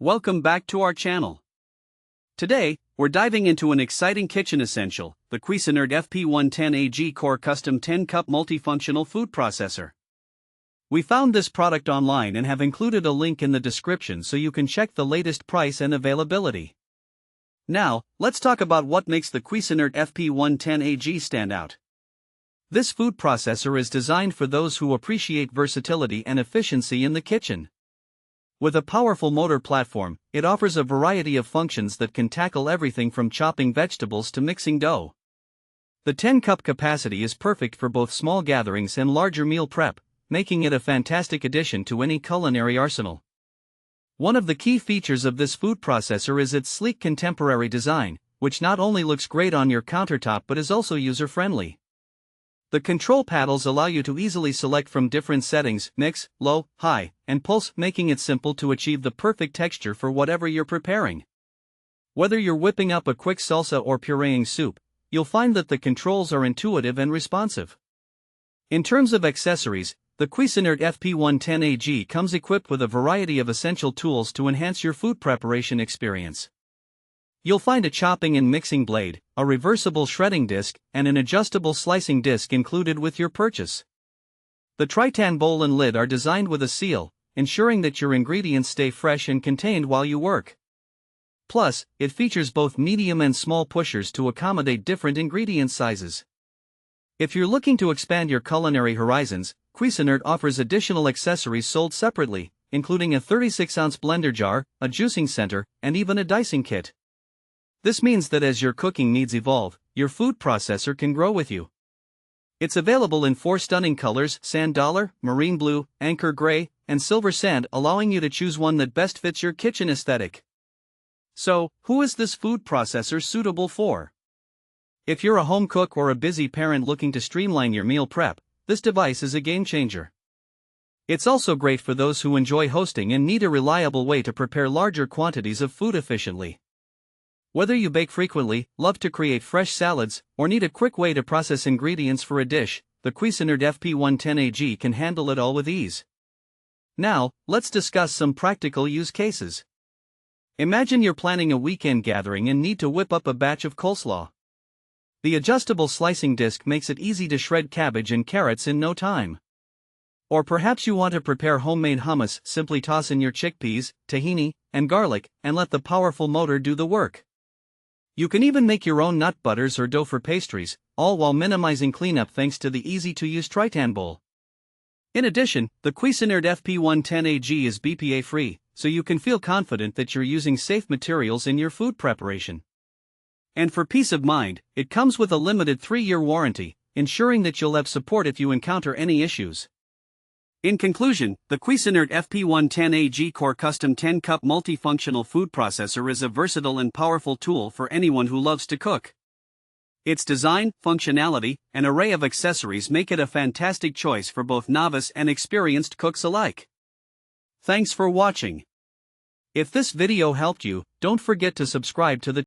Welcome back to our channel. Today, we're diving into an exciting kitchen essential, the Cuisinart FP-110AG Core Custom 10-Cup Multifunctional Food Processor. We found this product online and have included a link in the description so you can check the latest price and availability. Now, let's talk about what makes the Cuisinart FP-110AG stand out. This food processor is designed for those who appreciate versatility and efficiency in the kitchen. With a powerful motor platform, it offers a variety of functions that can tackle everything from chopping vegetables to mixing dough. The 10-cup capacity is perfect for both small gatherings and larger meal prep, making it a fantastic addition to any culinary arsenal. One of the key features of this food processor is its sleek contemporary design, which not only looks great on your countertop but is also user-friendly. The control paddles allow you to easily select from different settings, mix, low, high, and pulse, making it simple to achieve the perfect texture for whatever you're preparing. Whether you're whipping up a quick salsa or pureeing soup, you'll find that the controls are intuitive and responsive. In terms of accessories, the Cuisinart FP-110AG comes equipped with a variety of essential tools to enhance your food preparation experience. You'll find a chopping and mixing blade, a reversible shredding disc, and an adjustable slicing disc included with your purchase. The Tritan bowl and lid are designed with a seal, ensuring that your ingredients stay fresh and contained while you work. Plus, it features both medium and small pushers to accommodate different ingredient sizes. If you're looking to expand your culinary horizons, Cuisinart offers additional accessories sold separately, including a 36-ounce blender jar, a juicing center, and even a dicing kit. This means that as your cooking needs evolve, your food processor can grow with you. It's available in 4 stunning colors: sand dollar, marine blue, anchor gray, and silver sand, allowing you to choose one that best fits your kitchen aesthetic. So, who is this food processor suitable for? If you're a home cook or a busy parent looking to streamline your meal prep, this device is a game changer. It's also great for those who enjoy hosting and need a reliable way to prepare larger quantities of food efficiently. Whether you bake frequently, love to create fresh salads, or need a quick way to process ingredients for a dish, the Cuisinart FP-110AG can handle it all with ease. Now, let's discuss some practical use cases. Imagine you're planning a weekend gathering and need to whip up a batch of coleslaw. The adjustable slicing disc makes it easy to shred cabbage and carrots in no time. Or perhaps you want to prepare homemade hummus, simply toss in your chickpeas, tahini, and garlic, and let the powerful motor do the work. You can even make your own nut butters or dough for pastries, all while minimizing cleanup thanks to the easy-to-use Tritan bowl. In addition, the Cuisinart FP-110AG is BPA-free, so you can feel confident that you're using safe materials in your food preparation. And for peace of mind, it comes with a limited 3-year warranty, ensuring that you'll have support if you encounter any issues. In conclusion, the Cuisinart FP-110AG Core Custom 10-Cup Multifunctional Food Processor is a versatile and powerful tool for anyone who loves to cook. Its design, functionality, and array of accessories make it a fantastic choice for both novice and experienced cooks alike. Thanks for watching. If this video helped you, don't forget to subscribe to the